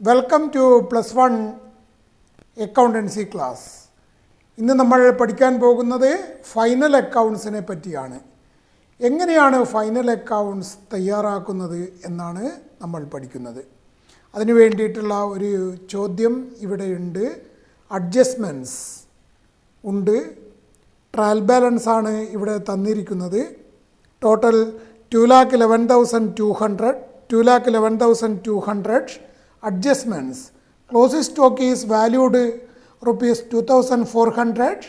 Welcome two plus one accountancy class. ഇന്ന് നമ്മൾ പഠിക്കാൻ പോകുന്നത് ഫൈനൽ അക്കൗണ്ട്സിനെ പറ്റിയാണ്. എങ്ങനെയാണ് ഫൈനൽ അക്കൗണ്ട്സ് തയ്യാറാക്കുന്നത് എന്നാണ് നമ്മൾ പഠിക്കുന്നത്. അതിനു വേണ്ടിയിട്ടുള്ള ഒരു ചോദ്യം ഇവിടെയുണ്ട്. അഡ്ജസ്റ്റ്മെൻറ്റ്സ് ഉണ്ട്, ട്രയൽ ബാലൻസ് ആണ് ഇവിടെ തന്നിരിക്കുന്നത്. Total 2,11,200, 2,11,200. Adjustments. Closing stock is valued rupees 2,400.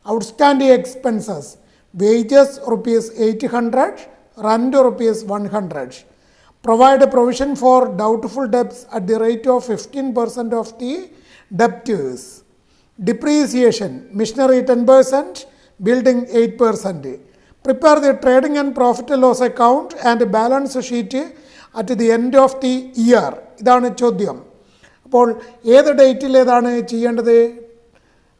Outstanding expenses. Wages rupees 800. Rent rupees 100. Provide a provision for doubtful debts at the rate of 15% of the debtors. Depreciation. Machinery 10%. Building 8%. Prepare the trading and profit and loss account and balance sheet at the end of the year. ഇതാണ് ചോദ്യം. അപ്പോൾ ഏത് ഡേറ്റിൽ ഏതാണ് ചെയ്യേണ്ടത്?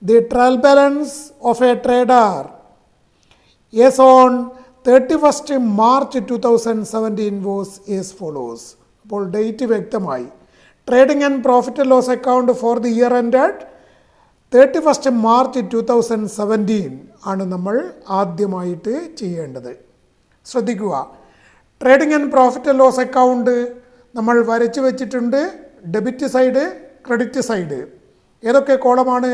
The trial balance of a trader is on 31st March 2017 was is follows. അപ്പോൾ date വ്യക്തമായി. Trading and profit and loss account for the year ended 31st March 2017 ആണ് നമ്മൾ ആദ്യമായിട്ട് ചെയ്യേണ്ടത്. ശ്രദ്ധിക്കുക, trading and profit and loss account നമ്മൾ വരച്ചു വെച്ചിട്ടുണ്ട്. Debit side, credit side. ഏതൊക്കെ കോളമാണ്?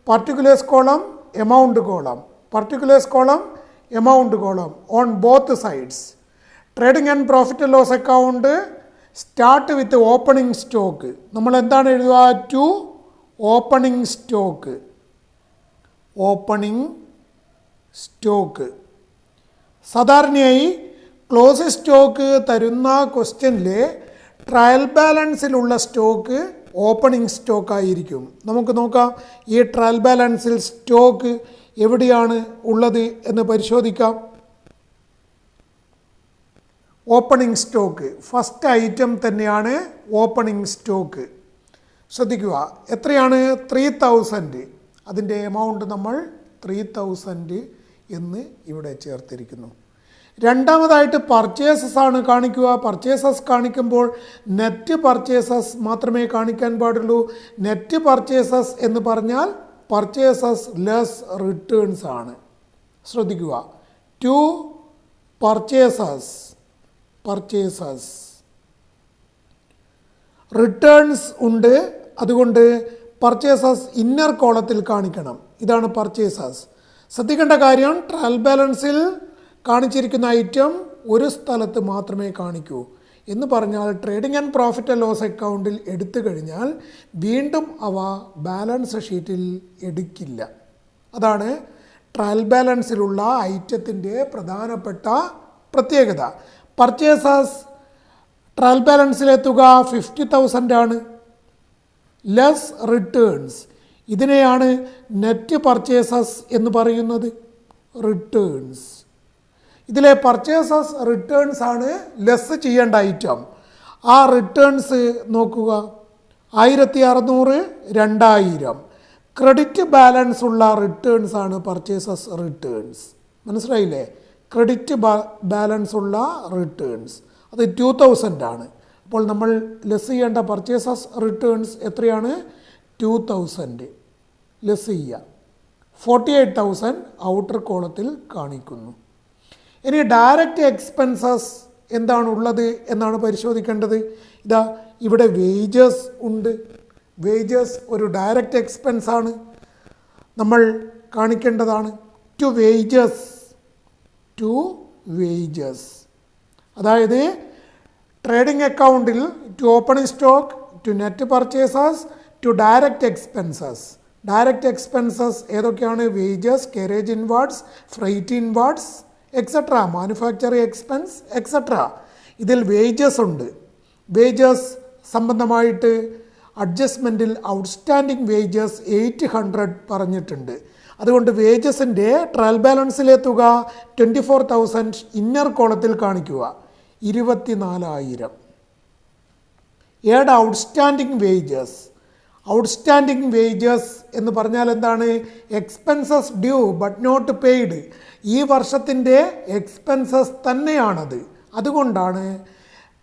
Particulars column, amount column. Particulars column, amount column on both sides. Trading and profit and loss account start with opening stock. നമ്മൾ എന്താണ് എഴുതുക? To opening stock. Opening stock. സാധാരണയായി close stock തരുന്ന ക്വസ്റ്റ്യനിൽ trial ബാലൻസിലുള്ള stock opening സ്റ്റോക്കായിരിക്കും. നമുക്ക് നോക്കാം ഈ ട്രയൽ ബാലൻസിൽ സ്റ്റോക്ക് എവിടെയാണ് ഉള്ളത് എന്ന് പരിശോധിക്കാം. ഓപ്പണിംഗ് സ്റ്റോക്ക് ഫസ്റ്റ് ഐറ്റം തന്നെയാണ് ഓപ്പണിംഗ് സ്റ്റോക്ക്. ശ്രദ്ധിക്കുക, എത്രയാണ്? 3,000. അതിൻ്റെ എമൗണ്ട് നമ്മൾ 3,000 എന്ന് ഇവിടെ ചേർത്തിരിക്കുന്നു. രണ്ടാമതായിട്ട് പർച്ചേസസ് ആണ് കാണിക്കുക. പർച്ചേസസ് കാണിക്കുമ്പോൾ നെറ്റ് പർച്ചേസസ് മാത്രമേ കാണിക്കാൻ പാടുള്ളൂ. നെറ്റ് പർച്ചേസസ് എന്ന് പറഞ്ഞാൽ പർച്ചേസസ് ലെസ് റിട്ടേൺസ് ആണ്. ശ്രദ്ധിക്കുക, ടു പർച്ചേസസ്, പർച്ചേസസ് റിട്ടേൺസ് ഉണ്ട്. അതുകൊണ്ട് പർച്ചേസസ് ഇന്നർ കോളത്തിൽ കാണിക്കണം. ഇതാണ് പർച്ചേസസ്. ശ്രദ്ധിക്കേണ്ട കാര്യം, ട്രയൽ ബാലൻസിൽ കാണിച്ചിരിക്കുന്ന ഐറ്റം ഒരു സ്ഥലത്ത് മാത്രമേ കാണിക്കൂ. എന്ന് പറഞ്ഞാൽ trading and profit and loss അക്കൗണ്ടിൽ എടുത്തു കഴിഞ്ഞാൽ വീണ്ടും അവ ബാലൻസ് ഷീറ്റിൽ എടുക്കില്ല. അതാണ് ട്രയൽ ബാലൻസിലുള്ള ഐറ്റത്തിൻ്റെ പ്രധാനപ്പെട്ട പ്രത്യേകത. പർച്ചേസസ് ട്രയൽ ബാലൻസിലെ തുക 50,000 ആണ്. Less returns. ഇതിനെയാണ് നെറ്റ് പർച്ചേസസ് എന്ന് പറയുന്നത്. റിട്ടേൺസ്. ഇതിലെ പർച്ചേസസ് റിട്ടേൺസ് ആണ് ലെസ് ചെയ്യേണ്ട ഐറ്റം. ആ റിട്ടേൺസ് നോക്കുക, 1,600, 2,000. ക്രെഡിറ്റ് ബാലൻസ് ഉള്ള റിട്ടേൺസ് ആണ് പർച്ചേസസ് റിട്ടേൺസ്. മനസ്സിലായില്ലേ? ക്രെഡിറ്റ് ബാലൻസ് ഉള്ള റിട്ടേൺസ് അത് 2,000 ആണ്. അപ്പോൾ നമ്മൾ ലെസ് ചെയ്യേണ്ട പർച്ചേസസ് റിട്ടേൺസ് എത്രയാണ്? 2,000 ലെസ് ചെയ്യുക. 48,000 ഔട്ടർ കോളത്തിൽ കാണിക്കുന്നു. ഇനി ഡയറക്റ്റ് എക്സ്പെൻസസ് എന്താണ് ഉള്ളത് എന്നാണ് പരിശോധിക്കേണ്ടത്. ഇതാ ഇവിടെ വേജസ് ഉണ്ട്. വേജസ് ഒരു ഡയറക്റ്റ് എക്സ്പെൻസ് ആണ്, നമ്മൾ കാണിക്കേണ്ടതാണ്. To wages, to wages. അതായത് ട്രേഡിംഗ് അക്കൗണ്ടിൽ to opening stock, to net purchases, to direct expenses. Direct expenses ഏതൊക്കെയാണ്? Wages, carriage inwards, freight inwards, etcetera, manufacturing expense, etcetera. ഇതിൽ വേജസ് ഉണ്ട്. വേജസ് സംബന്ധമായിട്ട് അഡ്ജസ്റ്റ്മെൻറ്റിൽ ഔട്ട്സ്റ്റാൻഡിങ് വേജസ് 800 പറഞ്ഞിട്ടുണ്ട്. അതുകൊണ്ട് വേജസിൻ്റെ ട്രയൽ ബാലൻസിലെ തുക 24,000 ഇന്നർ കോളത്തിൽ കാണിക്കുക. 24,000. Add outstanding wages. Outstanding wages എന്ന് പറഞ്ഞാൽ എന്താണ്? Expenses due but not paid. ഈ വർഷത്തിൻ്റെ എക്സ്പെൻസസ് തന്നെയാണത്. അതുകൊണ്ടാണ്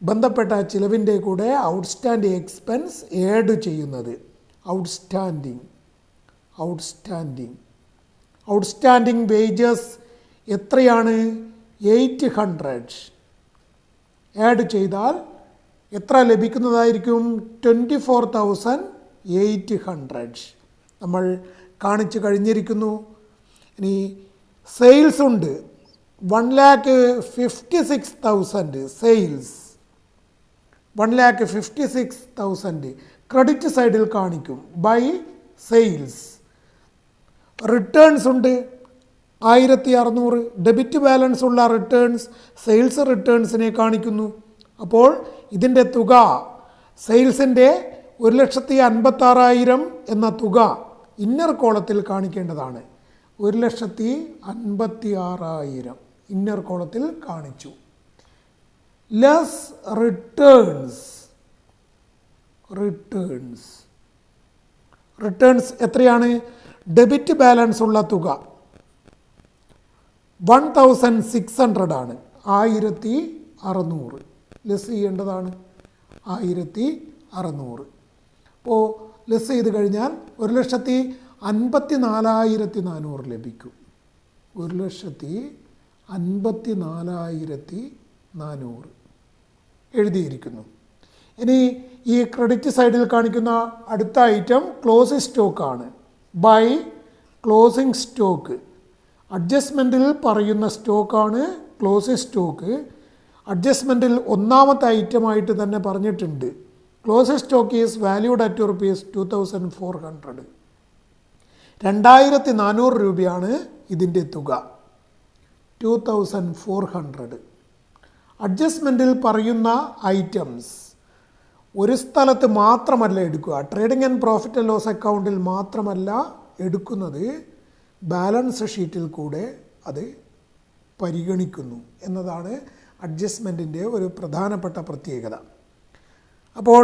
ബന്ധപ്പെട്ട ചിലവിൻ്റെ കൂടെ ഔട്ട്സ്റ്റാൻഡിങ് എക്സ്പെൻസ് ആഡ് ചെയ്യുന്നത്. ഔട്ട്സ്റ്റാൻഡിങ് വേജസ് എത്രയാണ്? 800. ആഡ് ചെയ്താൽ എത്ര ലഭിക്കുന്നതായിരിക്കും? 24,800 നമ്മൾ കാണിച്ചു കഴിഞ്ഞിരിക്കുന്നു. ഇനി സെയിൽസ് ഉണ്ട്, 1,56,000 സെയിൽസ്, 1,56,000 ക്രെഡിറ്റ് സൈഡിൽ കാണിക്കും ബൈ സെയിൽസ്. റിട്ടേൺസ് ഉണ്ട് 1,600, ഡെബിറ്റ് ബാലൻസ് ഉള്ള റിട്ടേൺസ് സെയിൽസ് റിട്ടേൺസിനെ കാണിക്കുന്നു. അപ്പോൾ ഇതിൻ്റെ തുക സെയിൽസിൻ്റെ 1,56,000 എന്ന തുക ഇന്നർ കോളത്തിൽ കാണിക്കേണ്ടതാണ്. 1,56,000 ഇന്നർ കോളത്തിൽ കാണിച്ചു. ലെസ് റിട്ടേൺസ് എത്രയാണ്? ഡെബിറ്റ് ബാലൻസ് ഉള്ള തുക 1,600 ആണ്. 1,600 ലെസ് ചെയ്യേണ്ടതാണ്. 1,600. അപ്പോൾ ലെസ് ചെയ്ത് കഴിഞ്ഞാൽ 1,54,400 ലഭിക്കും. 1,54,400 എഴുതിയിരിക്കുന്നു. ഇനി ഈ ക്രെഡിറ്റ് സൈഡിൽ കാണിക്കുന്ന അടുത്ത ഐറ്റം ക്ലോസിംഗ് സ്റ്റോക്കാണ്. ബൈ ക്ലോസിംഗ് സ്റ്റോക്ക്, അഡ്ജസ്റ്റ്മെൻറ്റിൽ പറയുന്ന സ്റ്റോക്കാണ് ക്ലോസിംഗ് സ്റ്റോക്ക്. അഡ്ജസ്റ്റ്മെൻറ്റിൽ ഒന്നാമത്തെ ഐറ്റമായിട്ട് തന്നെ പറഞ്ഞിട്ടുണ്ട്. Closing stock is valued at ₹2,400. 2,400 രൂപയാണ് ഇതിൻ്റെ തുക. 2,400. അഡ്ജസ്റ്റ്മെൻറ്റിൽ പറയുന്ന ഐറ്റംസ് ഒരു സ്ഥലത്ത് മാത്രമല്ല എടുക്കുക. Trading and profit and loss അക്കൗണ്ടിൽ മാത്രമല്ല എടുക്കുന്നത്, ബാലൻസ് ഷീറ്റിൽ കൂടെ അത് പരിഗണിക്കുന്നു എന്നതാണ് അഡ്ജസ്റ്റ്മെൻറ്റിൻ്റെ ഒരു പ്രധാനപ്പെട്ട പ്രത്യേകത. അപ്പോൾ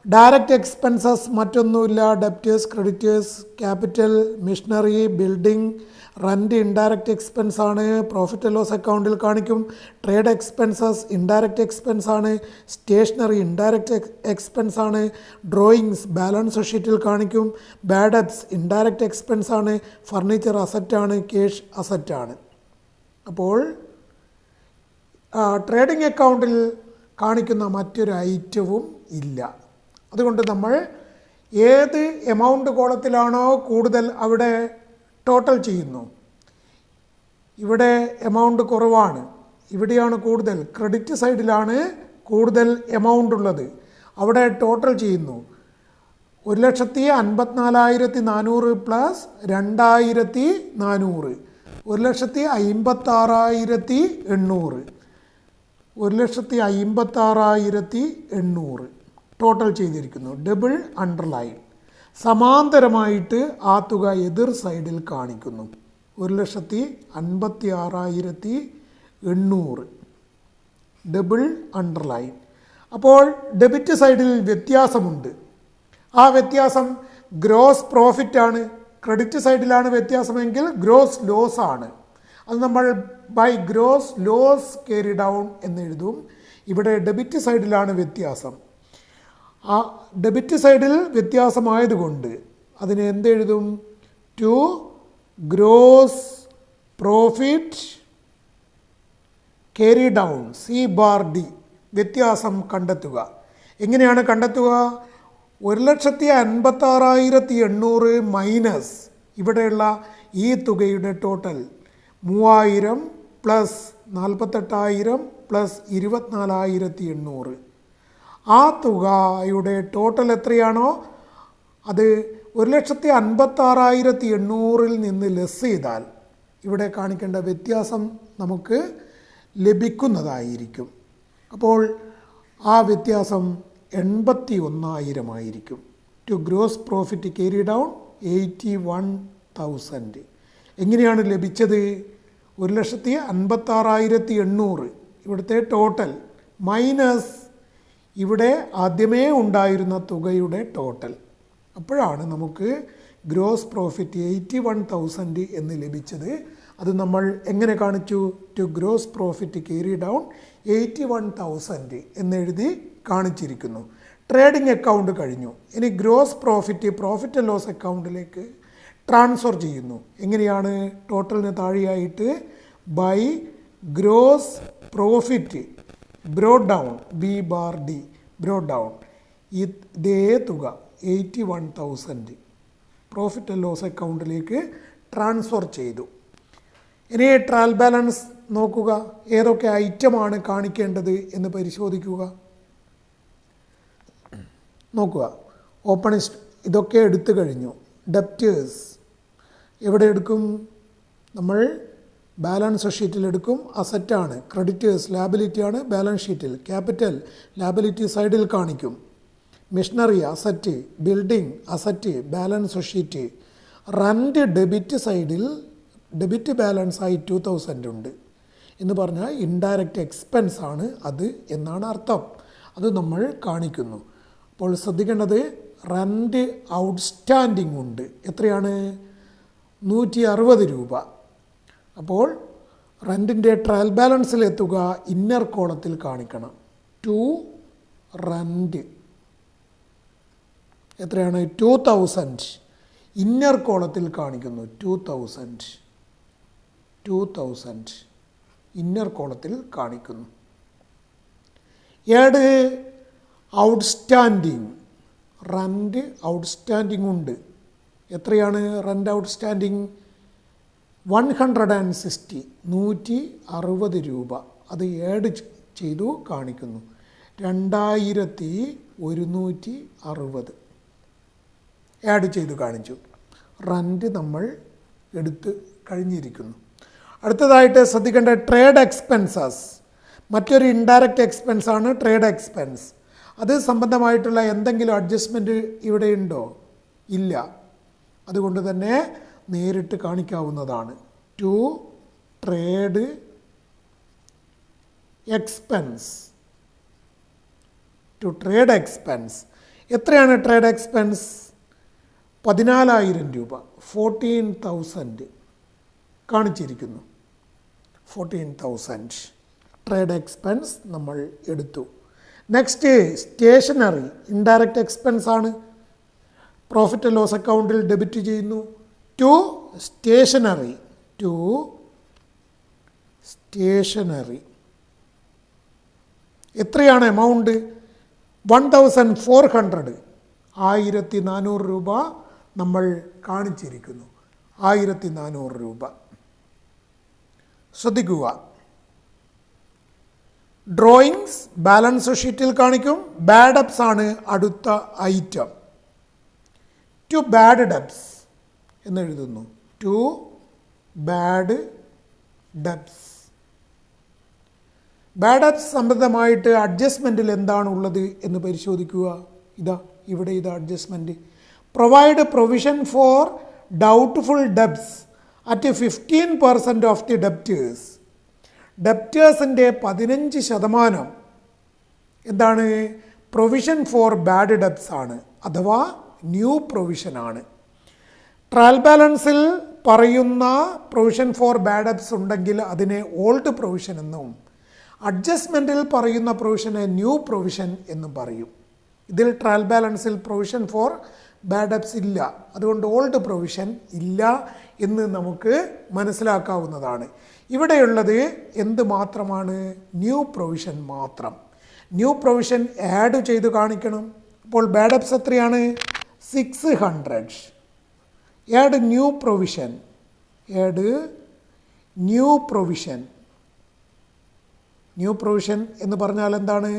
ഡയറക്റ്റ് എക്സ്പെൻസസ് മറ്റൊന്നുമില്ല. Debtors, creditors, capital, machinery, building, rent indirect expense ആണ്. പ്രോഫിറ്റ് ആൻഡ് ലോസ് അക്കൗണ്ടിൽ കാണിക്കും. ട്രേഡ് എക്സ്പെൻസസ് ഇൻഡയറക്റ്റ് എക്സ്പെൻസ് ആണ്. സ്റ്റേഷനറി ഇൻഡയറക്റ്റ് എക്സ്പെൻസ് ആണ്. ഡ്രോയിങ്സ് ബാലൻസ് ഷീറ്റിൽ കാണിക്കും. ബാഡ് ഡെബ്റ്റ്സ് ഇൻഡയറക്റ്റ് എക്സ്പെൻസ് ആണ്. ഫർണിച്ചർ അസറ്റാണ്. ക്യാഷ് അസറ്റാണ്. അപ്പോൾ ട്രേഡിംഗ് അക്കൗണ്ടിൽ കാണിക്കുന്ന മറ്റൊരു ഐറ്റവും ഇല്ല. അതുകൊണ്ട് നമ്മൾ ഏത് എമൗണ്ട് കോളത്തിലാണോ കൂടുതൽ അവിടെ ടോട്ടൽ ചെയ്യുന്നു. ഇവിടെ എമൗണ്ട് കുറവാണ്, ഇവിടെയാണ് കൂടുതൽ. ക്രെഡിറ്റ് സൈഡിലാണ് കൂടുതൽ എമൗണ്ട് ഉള്ളത്, അവിടെ ടോട്ടൽ ചെയ്യുന്നു. 1,54,400 പ്ലസ് 2,400, 1,56,800, 1,56,800 ടോട്ടൽ ചെയ്തിരിക്കുന്നു. Double underline. സമാന്തരമായിട്ട് ആ തുക എതിർ സൈഡിൽ കാണിക്കുന്നു. 1,56,800 ഡബിൾ അണ്ടർലൈൻ. അപ്പോൾ ഡെബിറ്റ് സൈഡിൽ വ്യത്യാസമുണ്ട്. ആ വ്യത്യാസം ഗ്രോസ് പ്രോഫിറ്റ് ആണ്. ക്രെഡിറ്റ് സൈഡിലാണ് വ്യത്യാസമെങ്കിൽ ഗ്രോസ് ലോസ് ആണ്. അത് നമ്മൾ by gross loss carry down എന്നെഴുതും. ഇവിടെ ഡെബിറ്റ് സൈഡിലാണ് വ്യത്യാസം. ആ ഡെബിറ്റ് സൈഡിൽ വ്യത്യാസമായതുകൊണ്ട് അതിനെ എന്തെഴുതും? To gross profit carry down C/D. വ്യത്യാസം കണ്ടെത്തുക. എങ്ങനെയാണ് കണ്ടെത്തുക? 1,56,800 മൈനസ് ഇവിടെയുള്ള ഈ തുകയുടെ ടോട്ടൽ 3,000 പ്ലസ് 48,000 പ്ലസ് 24,800. ആ തുകയുടെ ടോട്ടൽ എത്രയാണോ അത് 1,56,800 നിന്ന് ലെസ് ചെയ്താൽ ഇവിടെ കാണിക്കേണ്ട വ്യത്യാസം നമുക്ക് ലഭിക്കുന്നതായിരിക്കും. അപ്പോൾ ആ വ്യത്യാസം 81,000 ആയിരിക്കും. To gross profit carry down 81,000. എങ്ങനെയാണ് ലഭിച്ചത്? 1,56,800 ഇവിടുത്തെ ടോട്ടൽ മൈനസ് ഇവിടെ ആദ്യമേ ഉണ്ടായിരുന്ന തുകയുടെ ടോട്ടൽ. അപ്പോഴാണ് നമുക്ക് ഗ്രോസ് പ്രോഫിറ്റ് 81,000 എന്ന് ലഭിച്ചത്. അത് നമ്മൾ എങ്ങനെ കാണിച്ചു? To gross profit carry down 81,000 എന്നെഴുതി കാണിച്ചിരിക്കുന്നു. ട്രേഡിംഗ് അക്കൗണ്ട് കഴിഞ്ഞു. ഇനി ഗ്രോസ് പ്രോഫിറ്റ് ആൻഡ് ലോസ് അക്കൗണ്ടിലേക്ക് ട്രാൻസ്ഫർ ചെയ്യുന്നു. എങ്ങനെയാണ്? ടോട്ടലിന് താഴെയായിട്ട് by gross profit brought down B/D brought down ഇതേ തുക 81,000 പ്രോഫിറ്റ് ആൻഡ് ലോസ് അക്കൗണ്ടിലേക്ക് ട്രാൻസ്ഫർ ചെയ്തു. ഇനി ട്രയൽ ബാലൻസ് നോക്കുക. ഏതൊക്കെ ഐറ്റമാണ് കാണിക്കേണ്ടത് എന്ന് പരിശോധിക്കുക. നോക്കുക. ഇതൊക്കെ എടുത്തു കഴിഞ്ഞു. ഡെപ്റ്റേഴ്സ് എവിടെ എടുക്കും? നമ്മൾ ബാലൻസ് ഷീറ്റിൽ എടുക്കും. അസറ്റാണ്. ക്രെഡിറ്റേഴ്സ് ലാബിലിറ്റിയാണ് ബാലൻസ് ഷീറ്റിൽ. ക്യാപിറ്റൽ ലാബിലിറ്റി സൈഡിൽ കാണിക്കും. Machinery asset, building asset balance sheet. Rent debit സൈഡിൽ ഡെബിറ്റ് ബാലൻസായി 2,000 ഉണ്ട് എന്ന് പറഞ്ഞാൽ ഇൻഡയറക്റ്റ് എക്സ്പെൻസ് ആണ് അത് എന്നാണ് അർത്ഥം. അത് നമ്മൾ കാണിക്കുന്നു. അപ്പോൾ ശ്രദ്ധിക്കേണ്ടത് റെൻ്റ് ഔട്ട്സ്റ്റാൻഡിംഗ് ഉണ്ട്. എത്രയാണ്? 160 രൂപ. അപ്പോൾ റെൻറ്റിൻ്റെ ട്രയൽ ബാലൻസിലെ തുക ഇന്നർ കോളത്തിൽ കാണിക്കണം. ടു റെൻറ്റ് എത്രയാണ്? 2,000 ഇന്നർ കോളത്തിൽ കാണിക്കുന്നു. 2,000 ഇന്നർ കോളത്തിൽ കാണിക്കുന്നു. ഏട് ഔട്ട്സ്റ്റാൻഡിങ് റെൻ്റ് ഔട്ട്സ്റ്റാൻഡിങ് ഉണ്ട്. എത്രയാണ് റെൻ്റ് ഔട്ട്സ്റ്റാൻഡിങ്? 160 160 രൂപ. അത് ഏഡ് ചെയ്തു കാണിക്കുന്നു. 2,160 ആഡ് ചെയ്ത് കാണിച്ചു. റെൻ്റ് നമ്മൾ എടുത്ത് കഴിഞ്ഞിരിക്കുന്നു. അടുത്തതായിട്ട് ശ്രദ്ധിക്കേണ്ട ട്രേഡ് എക്സ്പെൻസസ്. മറ്റൊരു ഇൻഡയറക്റ്റ് എക്സ്പെൻസാണ് ട്രേഡ് എക്സ്പെൻസ്. അത് സംബന്ധമായിട്ടുള്ള എന്തെങ്കിലും അഡ്ജസ്റ്റ്മെൻറ്റ് ഇവിടെ ഉണ്ടോ? ഇല്ല. അതുകൊണ്ട് തന്നെ നേരിട്ട് കാണിക്കാവുന്നതാണ്. To trade expense. To trade expense എത്രയാണ് ട്രേഡ് എക്സ്പെൻസ്? 14,000 രൂപ. 14,000 കാണിച്ചിരിക്കുന്നു. 14,000 ട്രേഡ് എക്സ്പെൻസ് നമ്മൾ എടുത്തു. നെക്സ്റ്റ് സ്റ്റേഷനറി ഇൻഡയറക്റ്റ് എക്സ്പെൻസ് ആണ്. പ്രോഫിറ്റ് ആൻഡ് ലോസ് അക്കൗണ്ടിൽ ഡെബിറ്റ് ചെയ്യുന്നു. ടു സ്റ്റേഷനറി എത്രയാണ് എമൗണ്ട്? 1,400 1,400 രൂപ നമ്മൾ കാണിച്ചിരിക്കുന്നു. 1,400 രൂപ. ശ്രദ്ധിക്കുക. ഡ്രോയിങ്സ് ബാലൻസ് ഷീറ്റിൽ കാണിക്കും. ബാഡ് ഡെബ്സ് ആണ് അടുത്ത ഐറ്റം. ടു ബാഡ് ഡെബ്സ് എന്നെഴുതുന്നു. To bad debts. Bad debts സംബന്ധമായിട്ട് അഡ്ജസ്റ്റ്മെൻറ്റിൽ എന്താണ് ഉള്ളത് എന്ന് പരിശോധിക്കുക. ഇവിടെ adjustment. Provide provision for doubtful debts at 15% of the debtors. ഡെപ്റ്റേഴ്സിൻ്റെ 15% എന്താണ്? പ്രൊവിഷൻ ഫോർ ബാഡ് ഡെബ്സ് ആണ്, അഥവാ ന്യൂ പ്രൊവിഷനാണ്. ട്രയൽ ബാലൻസിൽ പറയുന്ന പ്രൊവിഷൻ ഫോർ ബാഡ് ഡെബ്സ് ഉണ്ടെങ്കിൽ അതിനെ ഓൾഡ് പ്രൊവിഷൻ എന്നും അഡ്ജസ്റ്റ്മെൻറ്റിൽ പറയുന്ന പ്രൊവിഷനെ ന്യൂ പ്രൊവിഷൻ എന്നും പറയും. ഇതിൽ ട്രയൽ ബാലൻസിൽ പ്രൊവിഷൻ ഫോർ ബാഡ് ഡെബ്സ് ഇല്ല. അതുകൊണ്ട് ഓൾഡ് പ്രൊവിഷൻ ഇല്ല എന്ന് നമുക്ക് മനസ്സിലാക്കാവുന്നതാണ്. ഇവിടെയുള്ളത് എന്ത് മാത്രമാണ്? ന്യൂ പ്രൊവിഷൻ മാത്രം. ന്യൂ പ്രൊവിഷൻ ആഡ് ചെയ്ത് കാണിക്കണം. അപ്പോൾ ബാഡ് ഡെബ്സ് എത്രയാണ്? 600. Add new provision. New provision എന്ന് പറഞ്ഞാൽ എന്താണ്?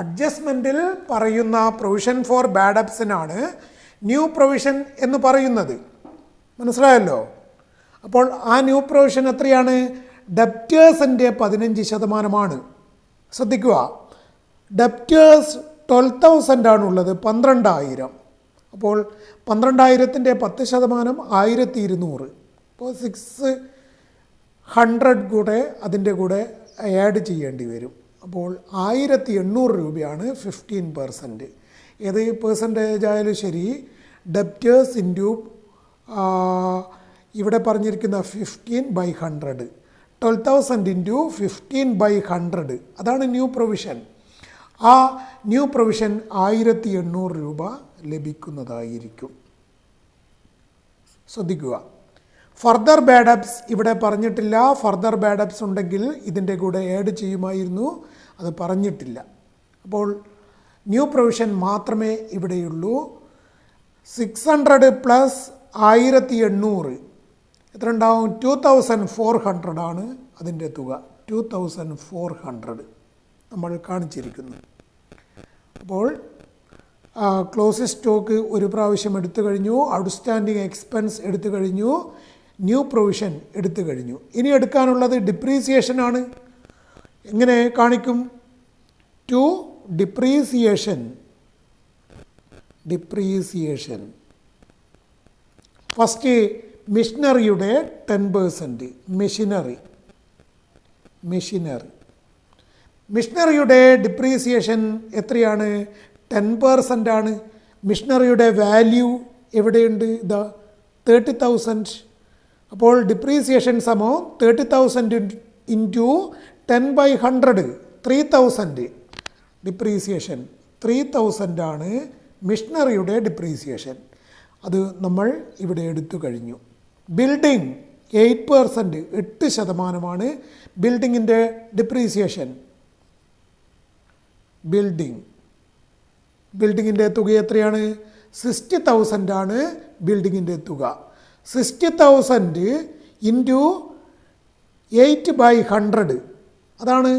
അഡ്ജസ്റ്റ്മെൻറ്റിൽ പറയുന്ന പ്രൊവിഷൻ ഫോർ ബാഡ് ഡെബ്സിനാണ് ന്യൂ പ്രൊവിഷൻ എന്ന് പറയുന്നത്. മനസ്സിലായല്ലോ? അപ്പോൾ ആ ന്യൂ പ്രൊവിഷൻ എത്രയാണ്? ഡെപ്റ്റേഴ്സിൻ്റെ 15%. ശ്രദ്ധിക്കുക. ഡെപ്റ്റേഴ്സ് 12,000 ആണുള്ളത്. 12,000. അപ്പോൾ 12,000ൻ്റെ 10% 1,200. അപ്പോൾ 600 കൂടെ അതിൻ്റെ കൂടെ ആഡ് ചെയ്യേണ്ടി വരും. അപ്പോൾ 1,800 രൂപയാണ് 15%. ഏത് പെർസെൻറ്റേജ് ആയാലും ശരി, ഡെപ്റ്റേഴ്സ് ഇൻറ്റു ഇവിടെ പറഞ്ഞിരിക്കുന്ന 15/100, 12,000 ഇൻറ്റു 15/100, അതാണ് ന്യൂ പ്രൊവിഷൻ. ആ ന്യൂ പ്രൊവിഷൻ 1800 രൂപ ലഭിക്കുന്നതായിരിക്കും. ശ്രദ്ധിക്കുക. ഫർദർ ബാഡപ്സ് ഇവിടെ പറഞ്ഞിട്ടില്ല. ഫർദർ ബാഡപ്സ് ഉണ്ടെങ്കിൽ ഇതിൻ്റെ കൂടെ ആഡ് ചെയ്യുമായിരുന്നു, അത് പറഞ്ഞിട്ടില്ല. അപ്പോൾ ന്യൂ പ്രൊവിഷൻ മാത്രമേ ഇവിടെയുള്ളൂ. 600 പ്ലസ് 1800 എത്ര ഉണ്ടാവും? 2400 ആണ് അതിൻ്റെ തുക. 2400 നമ്മൾ കാണിച്ചിരിക്കുന്നു. അപ്പോൾ ക്ലോസിംഗ് സ്റ്റോക്ക് ഒരു പ്രാവശ്യം എടുത്തു കഴിഞ്ഞു, ഔട്ട്സ്റ്റാൻഡിങ് എക്സ്പെൻസ് എടുത്തു കഴിഞ്ഞു, ന്യൂ പ്രൊവിഷൻ എടുത്തു കഴിഞ്ഞു. ഇനി എടുക്കാനുള്ളത് ഡിപ്രീസിയേഷൻ ആണ്. എങ്ങനെ കാണിക്കും? To depreciation. ഫസ്റ്റ് മെഷീനറിയുടെ 10%. മെഷീനറിയുടെ ഡിപ്രീസിയേഷൻ എത്രയാണ്? 10% ആണ്. മെഷീനറിയുടെ വാല്യൂ എവിടെയുണ്ട്? ഇതാ 30,000. അപ്പോൾ ഡിപ്രീസിയേഷൻ സമം 30,000 ഇൻറ്റു 10/100, 3,000. ഡിപ്രീസിയേഷൻ 3,000 ആണ് മെഷീനറിയുടെ ഡിപ്രീസിയേഷൻ. അത് നമ്മൾ ഇവിടെ എടുത്തു കഴിഞ്ഞു. ബിൽഡിംഗ് 8%, 8% ബിൽഡിങ്ങിൻ്റെ ഡിപ്രീസിയേഷൻ. ബിൽഡിങ്ങിൻ്റെ തുക എത്രയാണ്? 60,000 ആണ് ബിൽഡിങ്ങിൻ്റെ തുക. 60,000 ഇൻറ്റു 8/100, അതാണ്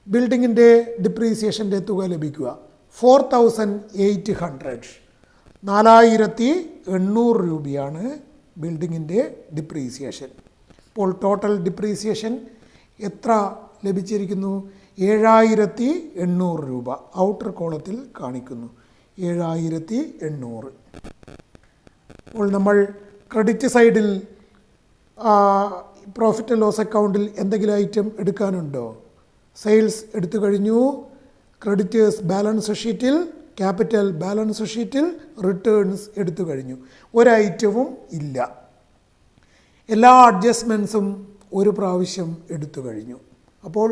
ബിൽഡിങ്ങിൻ്റെ ഡിപ്രീസിയേഷൻ്റെ തുക ലഭിക്കുക. 4,800, 4,800 രൂപയാണ് ബിൽഡിങ്ങിൻ്റെ ഡിപ്രീസിയേഷൻ. ഇപ്പോൾ ടോട്ടൽ ഡിപ്രീസിയേഷൻ എത്ര ലഭിച്ചിരിക്കുന്നു? 7,800 രൂപ. ഔട്ടർ കോളത്തിൽ കാണിക്കുന്നു 7,800. അപ്പോൾ നമ്മൾ ക്രെഡിറ്റ് സൈഡിൽ പ്രോഫിറ്റ് ആൻഡ് ലോസ് അക്കൗണ്ടിൽ എന്തെങ്കിലും ഐറ്റം എടുക്കാനുണ്ടോ? സെയിൽസ് എടുത്തു കഴിഞ്ഞു, ക്രെഡിറ്റേഴ്സ് ബാലൻസ് ഷീറ്റിൽ, ക്യാപിറ്റൽ ബാലൻസ് ഷീറ്റിൽ, റിട്ടേൺസ് എടുത്തു കഴിഞ്ഞു. ഒരു ഐറ്റവും ഇല്ല. എല്ലാ അഡ്ജസ്റ്റ്മെൻറ്റ്സും ഒരു പ്രാവശ്യം എടുത്തു കഴിഞ്ഞു. അപ്പോൾ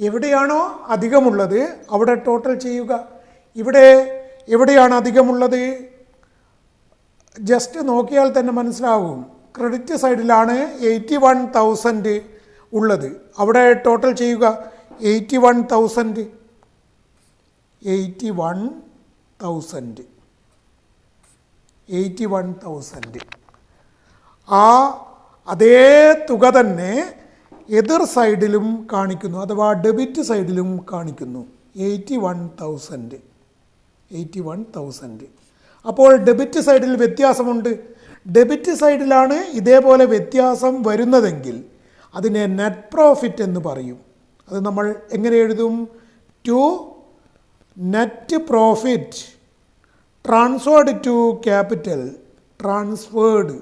എവിടെയാണോ അധികമുള്ളത് അവിടെ ടോട്ടൽ ചെയ്യുക. ഇവിടെ എവിടെയാണ് അധികമുള്ളത്? ജസ്റ്റ് നോക്കിയാൽ തന്നെ മനസ്സിലാവും. ക്രെഡിറ്റ് സൈഡിലാണ് 81,000 ഉള്ളത്. അവിടെ ടോട്ടൽ ചെയ്യുക. 81,000. ആ അതേ തുക തന്നെ എതിർ സൈഡിലും കാണിക്കുന്നു, അഥവാ ഡെബിറ്റ് സൈഡിലും കാണിക്കുന്നു. 81,000. അപ്പോൾ ഡെബിറ്റ് സൈഡിൽ വ്യത്യാസമുണ്ട്. ഡെബിറ്റ് സൈഡിലാണ് ഇതേപോലെ വ്യത്യാസം വരുന്നതെങ്കിൽ അതിനെ നെറ്റ് പ്രോഫിറ്റ് എന്ന് പറയും. അത് നമ്മൾ എങ്ങനെ എഴുതും? To net profit transferred to capital, transferred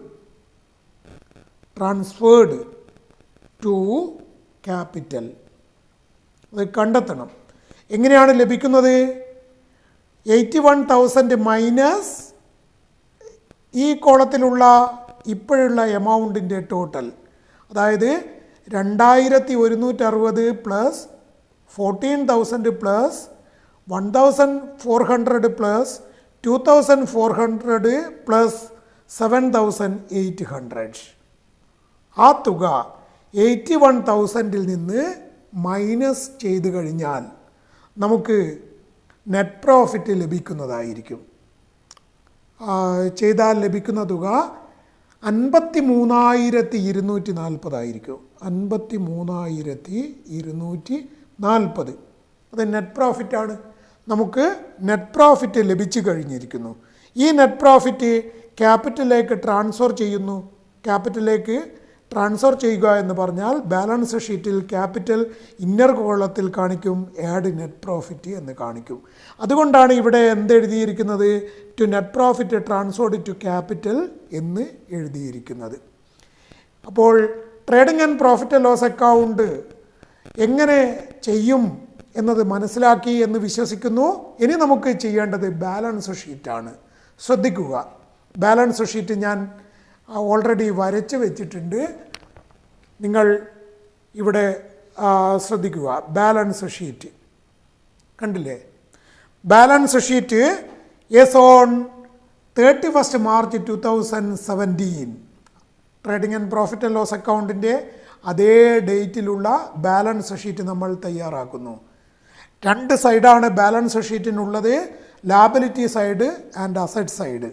to capital. അത് കണ്ടെത്തണം. എങ്ങനെയാണ് ലഭിക്കുന്നത്? 81,000 മൈനസ് ഈ കോളത്തിലുള്ള ഇപ്പോഴുള്ള എമൗണ്ടിൻ്റെ ടോട്ടൽ, അതായത് 2,160 പ്ലസ് 14,000 പ്ലസ് 1,400 പ്ലസ് 2,400 പ്ലസ് 7,800. ആ തുക 81,000 നിന്ന് മൈനസ് ചെയ്ത് കഴിഞ്ഞാൽ നമുക്ക് നെറ്റ് പ്രോഫിറ്റ് ലഭിക്കുന്നതായിരിക്കും. ചെയ്താൽ ലഭിക്കുന്ന തുക 53,240 ആയിരിക്കും. 53,240. അത് നെറ്റ് പ്രോഫിറ്റാണ്. നമുക്ക് നെറ്റ് പ്രോഫിറ്റ് ലഭിച്ചു കഴിഞ്ഞിരിക്കുന്നു. ഈ നെറ്റ് പ്രോഫിറ്റ് ക്യാപിറ്റലിലേക്ക് ട്രാൻസ്ഫർ ചെയ്യുന്നു. ക്യാപിറ്റലിലേക്ക് ട്രാൻസ്ഫർ ചെയ്യുക എന്ന് പറഞ്ഞാൽ ബാലൻസ് ഷീറ്റിൽ ക്യാപിറ്റൽ ഇന്നർ കോളത്തിൽ കാണിക്കും ആഡ് നെറ്റ് പ്രോഫിറ്റ് എന്ന് കാണിക്കും. അതുകൊണ്ടാണ് ഇവിടെ എന്തെഴുതിയിരിക്കുന്നത്? To net profit transferred to capital എന്ന് എഴുതിയിരിക്കുന്നത്. അപ്പോൾ trading and profit and loss account എങ്ങനെ ചെയ്യും എന്നത് മനസ്സിലാക്കി എന്ന് വിശ്വസിക്കുന്നു. ഇനി നമുക്ക് ചെയ്യേണ്ടത് ബാലൻസ് ഷീറ്റാണ്. ശ്രദ്ധിക്കുക, ബാലൻസ് ഷീറ്റ് ഞാൻ ഓൾറെഡി വരച്ച് വെച്ചിട്ടുണ്ട്. നിങ്ങൾ ഇവിടെ ശ്രദ്ധിക്കുക. ബാലൻസ് ഷീറ്റ് കണ്ടില്ലേ? Balance sheet as on 31 March 2017 trading and profit and loss അക്കൗണ്ടിൻ്റെ അതേ ഡേറ്റിലുള്ള ബാലൻസ് ഷീറ്റ് നമ്മൾ തയ്യാറാക്കുന്നു. 2 സൈഡാണ് ബാലൻസ് ഷീറ്റിനുള്ളത്, liability side and asset side.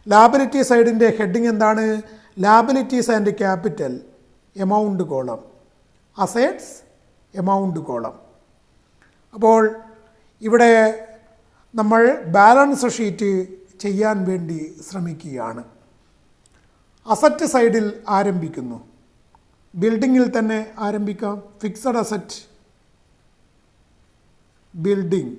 Liability സൈഡിൻ്റെ ഹെഡിങ് എന്താണ്? Liabilities and capital, amount column, assets amount column. അപ്പോൾ ഇവിടെ നമ്മൾ ബാലൻസ് ഷീറ്റ് ചെയ്യാൻ വേണ്ടി ശ്രമിക്കുകയാണ്. അസറ്റ് സൈഡിൽ ആരംഭിക്കുന്നു. ബിൽഡിങ്ങിൽ തന്നെ ആരംഭിക്കാം. Fixed asset, building.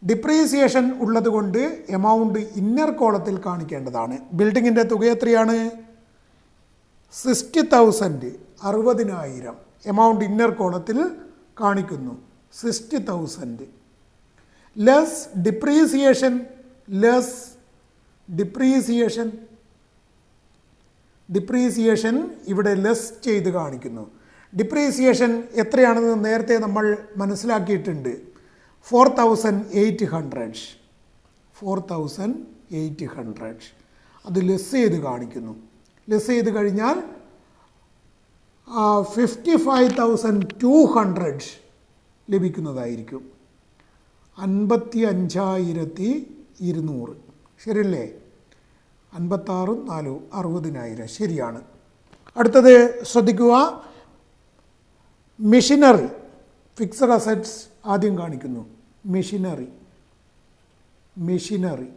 ഡിപ്രീസിയേഷൻ ഉള്ളതുകൊണ്ട് എമൗണ്ട് ഇന്നർ കോളത്തിൽ കാണിക്കേണ്ടതാണ്. ബിൽഡിങ്ങിൻ്റെ തുക എത്രയാണ്? 60,000, 60,000. എമൗണ്ട് ഇന്നർ കോളത്തിൽ കാണിക്കുന്നു, 60,000. Less depreciation, less depreciation, depreciation ഇവിടെ ലെസ് ചെയ്ത് കാണിക്കുന്നു. ഡിപ്രീസിയേഷൻ എത്രയാണെന്ന് നേരത്തെ നമ്മൾ മനസ്സിലാക്കിയിട്ടുണ്ട്. 4,800, 4,800. അത് ലെസ് ചെയ്ത് കാണിക്കുന്നു. ലെസ് ചെയ്ത് കഴിഞ്ഞാൽ 55,200 ലഭിക്കുന്നതായിരിക്കും. 55,200 ശരിയല്ലേ? 56 4 60,000 ശരിയാണ്. അടുത്തത് ശ്രദ്ധിക്കുക. മെഷീനറി, ഫിക്സഡ് അസറ്റ്സ് ആദ്യം കാണിക്കുന്നു. Machinery, machinery.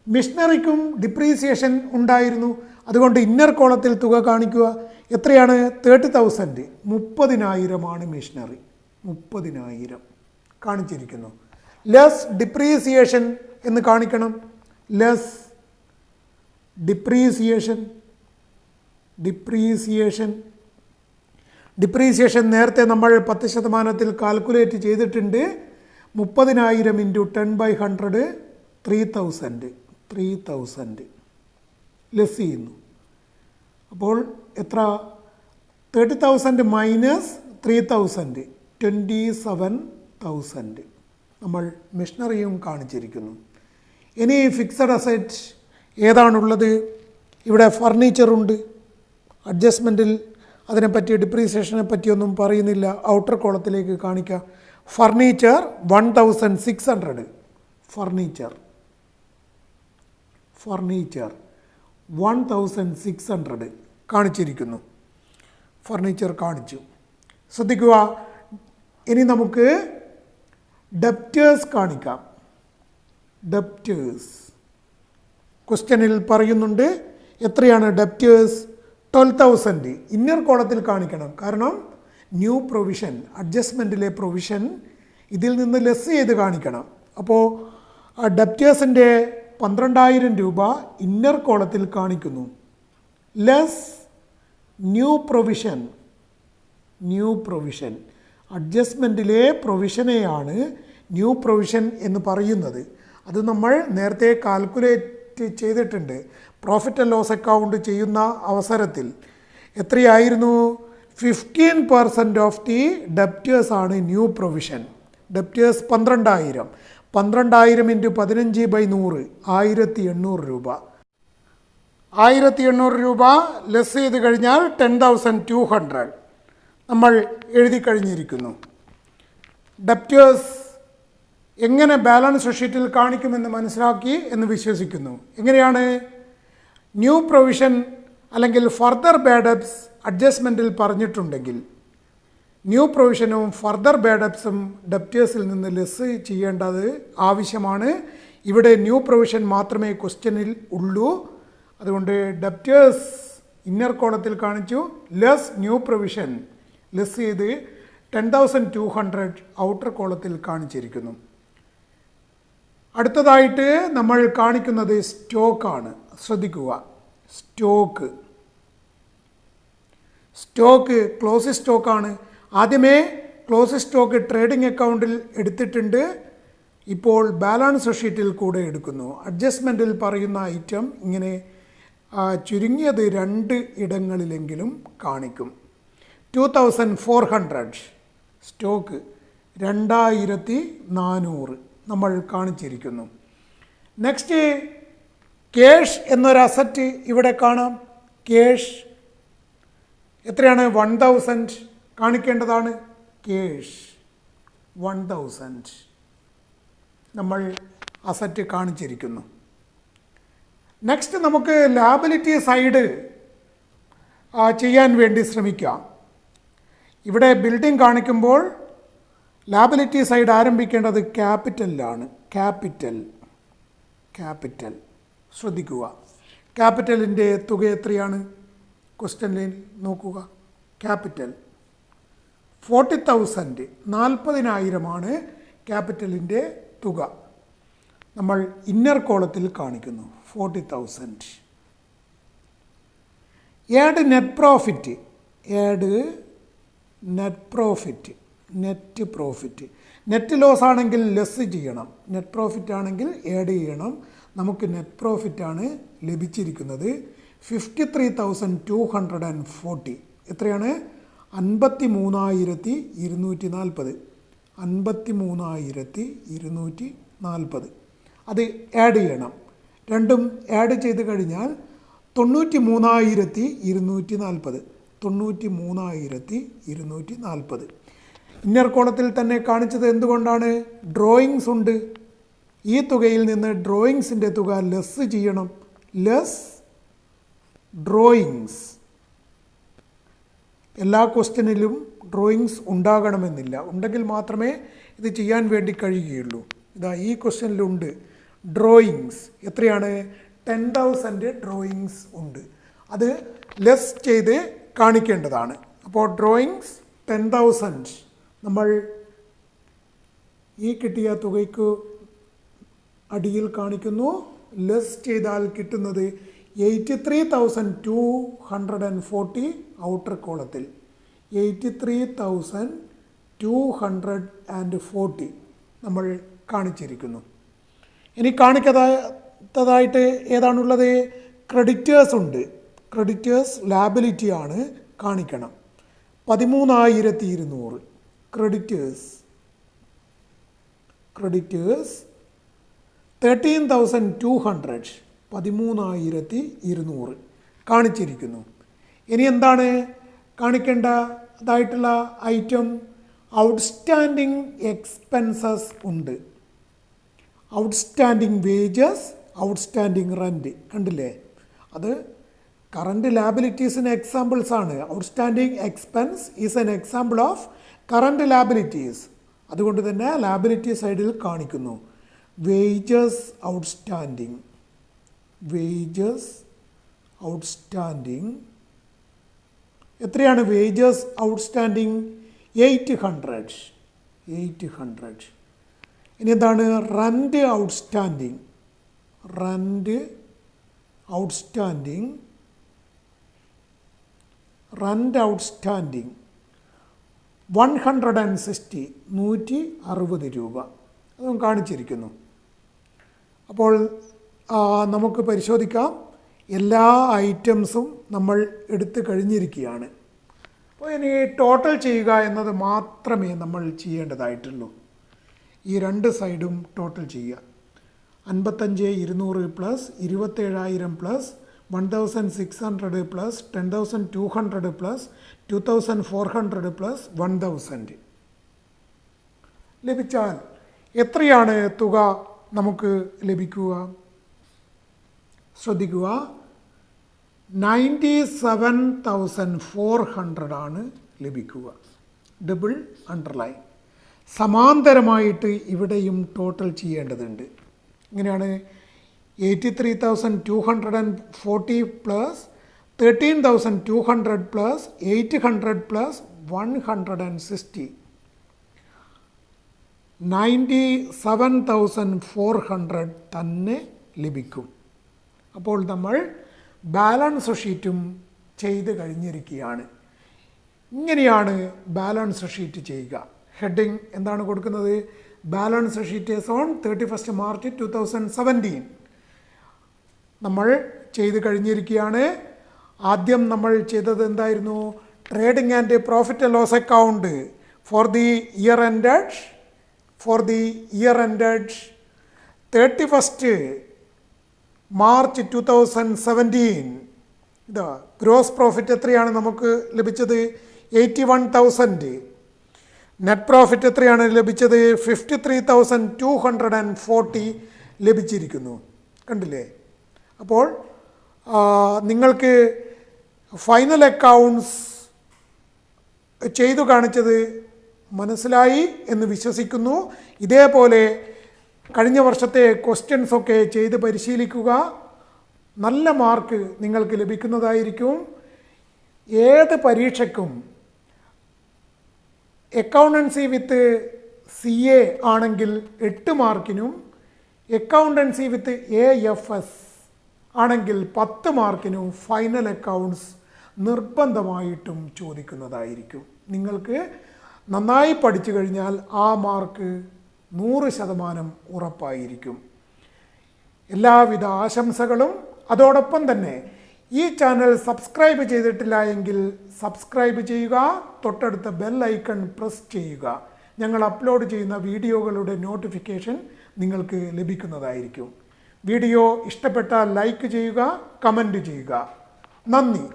മെഷീനറിക്കും ഡിപ്രീസിയേഷൻ ഉണ്ടായിരുന്നു, അതുകൊണ്ട് ഇന്നർ കോളത്തിൽ തുക കാണിക്കുക. എത്രയാണ്? 30,000, 30,000 മെഷീനറി, 30,000 കാണിച്ചിരിക്കുന്നു. ലെസ് ഡിപ്രീസിയേഷൻ എന്ന് കാണിക്കണം. Less depreciation, depreciation. ഡിപ്രീസിയേഷൻ നേരത്തെ നമ്മൾ 10% കാൽക്കുലേറ്റ് ചെയ്തിട്ടുണ്ട്. 30,000 × 10/100 3,000, 3,000 ലെസ് ചെയ്യുന്നു. അപ്പോൾ എത്ര? 30,000 മൈനസ് 3,000, 27,000. നമ്മൾ മെഷീനറിയും കാണിച്ചിരിക്കുന്നു. ഇനി ഫിക്സഡ് അസറ്റ് ഏതാണുള്ളത്? ഇവിടെ ഫർണിച്ചറുണ്ട്. അഡ്ജസ്റ്റ്മെൻറ്റിൽ അതിനെപ്പറ്റി, ഡിപ്രീസിയേഷനെ പറ്റിയൊന്നും പറയുന്നില്ല. ഔട്ടർ കോളത്തിലേക്ക് കാണിക്കുക. ഫർണിച്ചർ 1,600, ഫർണിച്ചർ, ഫർണിച്ചർ 1,600 കാണിച്ചിരിക്കുന്നു. ഫർണിച്ചർ കാണിച്ചു. ശ്രദ്ധിക്കുക. ഇനി നമുക്ക് ഡെപ്റ്റേഴ്സ് കാണിക്കാം. ഡെപ്റ്റേഴ്സ് ക്വസ്റ്റ്യനിൽ പറയുന്നുണ്ട്. എത്രയാണ് ഡെപ്റ്റേഴ്സ്? 12,000 ഇന്നർ കോളത്തിൽ കാണിക്കണം. കാരണം ന്യൂ പ്രൊവിഷൻ, അഡ്ജസ്റ്റ്മെൻറ്റിലെ പ്രൊവിഷൻ ഇതിൽ നിന്ന് ലെസ് ചെയ്ത് കാണിക്കണം. അപ്പോൾ ഡെപ്റ്റേഴ്സിൻ്റെ 12,000 രൂപ ഇന്നർ കോളത്തിൽ കാണിക്കുന്നു. Less new provision, new provision. അഡ്ജസ്റ്റ്മെൻറ്റിലെ പ്രൊവിഷനെയാണ് ന്യൂ പ്രൊവിഷൻ എന്ന് പറയുന്നത്. അത് നമ്മൾ നേരത്തെ കാൽക്കുലേറ്റ് ചെയ്തിട്ടുണ്ട്. പ്രോഫിറ്റ് ആൻഡ് ലോസ് അക്കൗണ്ട് ചെയ്യുന്ന അവസരത്തിൽ എത്രയായിരുന്നു? 15% ഓഫ് ദി ഡെപ്റ്റേഴ്സ് ആണ് ന്യൂ പ്രൊവിഷൻ. ഡെപ്റ്റേഴ്സ് 12,000, 12,000 × 15/100 1,800 രൂപ. 1,800 രൂപ ലെസ് ചെയ്ത് കഴിഞ്ഞാൽ 10,200 നമ്മൾ എഴുതി കഴിഞ്ഞിരിക്കുന്നു. ഡെപ്റ്റേഴ്സ് എങ്ങനെ ബാലൻസ് ഷീറ്റിൽ കാണിക്കുമെന്ന് മനസ്സിലാക്കി എന്ന് വിശ്വസിക്കുന്നു. എങ്ങനെയാണ്? ന്യൂ പ്രൊവിഷൻ അല്ലെങ്കിൽ ഫർദർ ബാഡപ്സ് അഡ്ജസ്റ്റ്മെൻറ്റിൽ പറഞ്ഞിട്ടുണ്ടെങ്കിൽ ന്യൂ പ്രൊവിഷനും ഫർദർ ബാഡപ്സും ഡെപ്റ്റേഴ്സിൽ നിന്ന് ലെസ് ചെയ്യേണ്ടത് ആവശ്യമാണ്. ഇവിടെ ന്യൂ പ്രൊവിഷൻ മാത്രമേ ക്വസ്റ്റ്യനിൽ ഉള്ളൂ. അതുകൊണ്ട് ഡെപ്റ്റേഴ്സ് ഇന്നർ കോളത്തിൽ കാണിച്ചു. ലെസ് ന്യൂ പ്രൊവിഷൻ ലെസ് ചെയ്ത് 10,200 ഔട്ടർ കോളത്തിൽ കാണിച്ചിരിക്കുന്നു. അടുത്തതായിട്ട് നമ്മൾ കാണിക്കുന്നത് സ്റ്റോക്കാണ്. ശ്രദ്ധിക്കുക. സ്റ്റോക്ക്, സ്റ്റോക്ക് ക്ലോസ് സ്റ്റോക്കാണ്. ആദ്യമേ ക്ലോസ് സ്റ്റോക്ക് ട്രേഡിംഗ് അക്കൗണ്ടിൽ എടുത്തിട്ടുണ്ട്. ഇപ്പോൾ ബാലൻസ് ഷീറ്റിൽ കൂടെ എടുക്കുന്നു. അഡ്ജസ്റ്റ്മെൻറ്റിൽ പറയുന്ന ഐറ്റം ഇങ്ങനെ ചുരുങ്ങിയത് 2 ഇടങ്ങളിലെങ്കിലും കാണിക്കും. 2400 സ്റ്റോക്ക് 2400 നമ്മൾ കാണിച്ചിരിക്കുന്നു. നെക്സ്റ്റ് ക്യാഷ് എന്നൊരു അസറ്റ് ഇവിടെ കാണാം. ക്യാഷ് എത്രയാണ്? 1000 കാണിക്കേണ്ടതാണ്. ക്യാഷ് 1000 നമ്മൾ അസറ്റ് കാണിച്ചിരിക്കുന്നു. നെക്സ്റ്റ് നമുക്ക് ലാബിലിറ്റി സൈഡ് ചെയ്യാൻ വേണ്ടി ശ്രമിക്കാം. ഇവിടെ ബിൽഡിംഗ് കാണിക്കുമ്പോൾ ലാബിലിറ്റി സൈഡ് ആരംഭിക്കേണ്ടത് ക്യാപിറ്റലിലാണ്. ക്യാപിറ്റൽ ശ്രദ്ധിക്കുക. ക്യാപിറ്റലിൻ്റെ തുക എത്രയാണ്? ക്വസ്റ്റ്യനിൽ നോക്കുക. ക്യാപിറ്റൽ 40,000 40,000 ക്യാപിറ്റലിൻ്റെ തുക. നമ്മൾ ഇന്നർ കോളത്തിൽ കാണിക്കുന്നു 40,000. Add net profit. Net loss ആണെങ്കിൽ ലെസ് ചെയ്യണം, നെറ്റ് പ്രോഫിറ്റ് ആണെങ്കിൽ ആഡ് ചെയ്യണം. നമുക്ക് നെറ്റ് പ്രോഫിറ്റാണ് ലഭിച്ചിരിക്കുന്നത് 53,240. എത്രയാണ്? 53,240. 53,240. അത് ആഡ് ചെയ്യണം. രണ്ടും ആഡ് ചെയ്ത് കഴിഞ്ഞാൽ 93,240. 93,240. ഇന്നർ കോളത്തിൽ തന്നെ കാണിച്ചത് എന്തുകൊണ്ടാണ്? ഡ്രോയിങ്സ് ഉണ്ട്. ഈ തുകയിൽ നിന്ന് ഡ്രോയിങ്സിൻ്റെ തുക ലെസ് ചെയ്യണം. Less drawings. എല്ലാ ക്വസ്റ്റ്യനിലും ഡ്രോയിങ്സ് ഉണ്ടാകണമെന്നില്ല, ഉണ്ടെങ്കിൽ മാത്രമേ ഇത് ചെയ്യാൻ വേണ്ടി കഴിയുകയുള്ളൂ. ഇതാ ഈ ക്വസ്റ്റ്യനിലുണ്ട് ഡ്രോയിങ്സ്. എത്രയാണ്? 10,000 ഡ്രോയിങ്സ് ഉണ്ട്. അത് ലെസ് ചെയ്ത് കാണിക്കേണ്ടതാണ്. അപ്പോൾ ഡ്രോയിങ്സ് 10,000 നമ്മൾ ഈ കിട്ടിയ തുകയ്ക്ക് അടിയിൽ കാണിക്കുന്നു. ലെസ് ചെയ്താൽ കിട്ടുന്നത് 83,240 ഔട്ടർ കോളത്തിൽ. 83,240 നമ്മൾ കാണിച്ചിരിക്കുന്നു. ഇനി കാണിക്കാത്തതായിട്ട് ഏതാണുള്ളത്? ക്രെഡിറ്റേഴ്സ് ഉണ്ട്. ക്രെഡിറ്റേഴ്സ് ലാബിലിറ്റി ആണ്, കാണിക്കണം. 13,200 ക്രെഡിറ്റേഴ്സ്. 13,200 13,200 കാണിച്ചിരിക്കുന്നു. ഇനി എന്താണ് കാണിക്കേണ്ടതായിട്ടുള്ള ഐറ്റം? ഔട്ട്സ്റ്റാൻഡിങ് എക്സ്പെൻസസ് ഉണ്ട്. Outstanding wages, outstanding rent. കണ്ടില്ലേ? അത് കറണ്ട് ലാബിലിറ്റീസിന് എക്സാമ്പിൾസ് ആണ്. Outstanding expense is an example of current liabilities. അതുകൊണ്ട് തന്നെ ലാബിലിറ്റി സൈഡിൽ കാണിക്കുന്നു. Wages outstanding. വേജസ് ഔട്ട്സ്റ്റാൻഡിങ് എത്രയാണ്? Wages outstanding 800. ഇനി എന്താണ്? Rent outstanding. റെൻറ്റ് ഔട്ട്സ്റ്റാൻഡിങ് 160 160 രൂപ. അതും കാണിച്ചിരിക്കുന്നു. അപ്പോൾ നമുക്ക് പരിശോധിക്കാം. എല്ലാ ഐറ്റംസും നമ്മൾ എടുത്തു കഴിഞ്ഞിരിക്കുകയാണ്. അപ്പോൾ ഇനി ടോട്ടൽ ചെയ്യുക എന്നത് മാത്രമേ നമ്മൾ ചെയ്യേണ്ടതായിട്ടുള്ളൂ. ഈ രണ്ട് സൈഡും ടോട്ടൽ ചെയ്യുക. 55,200 plus 27,000 plus 1,600 plus 10,200 plus 2,400 plus 1,000 ലഭിച്ചാൽ എത്രയാണ് തുക നമുക്ക് ലഭിക്കുക? ശ്രദ്ധിക്കുക. 97,400 ആണ് ലഭിക്കുക. Double underline. സമാന്തരമായിട്ട് ഇവിടെയും ടോട്ടൽ ചെയ്യേണ്ടതുണ്ട്. ഇങ്ങനെയാണ് 83,240 പ്ലസ് 13,200 പ്ലസ് 800 പ്ലസ് 160 97,400 തന്നെ ലഭിക്കും. അപ്പോൾ നമ്മൾ ബാലൻസ് ഷീറ്റും ചെയ്ത് കഴിഞ്ഞിരിക്കുകയാണ്. ഇങ്ങനെയാണ് ബാലൻസ് ഷീറ്റ് ചെയ്യുക. ഹെഡിങ് എന്താണ് കൊടുക്കുന്നത്? Balance sheet on 31 March 2017. നമ്മൾ ചെയ്ത് കഴിഞ്ഞിരിക്കുകയാണ്. ആദ്യം നമ്മൾ ചെയ്തത് എന്തായിരുന്നു? Trading and profit and loss account for the year ended 31st March 2017. ഇതാ ഗ്രോസ് പ്രോഫിറ്റ് എത്രയാണ് നമുക്ക് ലഭിച്ചത്? 81,000. നെറ്റ് പ്രോഫിറ്റ് എത്രയാണ് ലഭിച്ചത്? 53,240 ലഭിച്ചിരിക്കുന്നു. കണ്ടില്ലേ? അപ്പോൾ നിങ്ങൾക്ക് ഫൈനൽ അക്കൗണ്ട്സ് ചെയ്തു കാണിച്ചത് മനസ്സിലായി എന്ന് വിശ്വസിക്കുന്നു. ഇതേപോലെ കഴിഞ്ഞ വർഷത്തെ ക്വസ്റ്റ്യൻസൊക്കെ ചെയ്ത് പരിശീലിക്കുക. നല്ല മാർക്ക് നിങ്ങൾക്ക് ലഭിക്കുന്നതായിരിക്കും. ഏത് പരീക്ഷയ്ക്കും അക്കൗണ്ടൻസി വിത്ത് CA ആണെങ്കിൽ 8 മാർക്കിനും അക്കൗണ്ടൻസി വിത്ത് AFS ആണെങ്കിൽ 10 മാർക്കിനും ഫൈനൽ അക്കൗണ്ട്സ് നിർബന്ധമായിട്ടും ചോദിക്കുന്നതായിരിക്കും. നിങ്ങൾക്ക് നന്നായി പഠിച്ചു കഴിഞ്ഞാൽ ആ മാർക്ക് 100% ഉറപ്പായിരിക്കും. എല്ലാവിധ ആശംസകളും. അതോടൊപ്പം തന്നെ ഈ ചാനൽ സബ്സ്ക്രൈബ് ചെയ്തിട്ടില്ല എങ്കിൽ സബ്സ്ക്രൈബ് ചെയ്യുക, തൊട്ടടുത്ത ബെൽ ഐക്കൺ പ്രസ് ചെയ്യുക. ഞങ്ങൾ അപ്ലോഡ് ചെയ്യുന്ന വീഡിയോകളുടെ നോട്ടിഫിക്കേഷൻ നിങ്ങൾക്ക് ലഭിക്കുന്നതായിരിക്കും. വീഡിയോ ഇഷ്ടപ്പെട്ടാൽ ലൈക്ക് ചെയ്യുക, കമൻറ്റ് ചെയ്യുക. നന്ദി.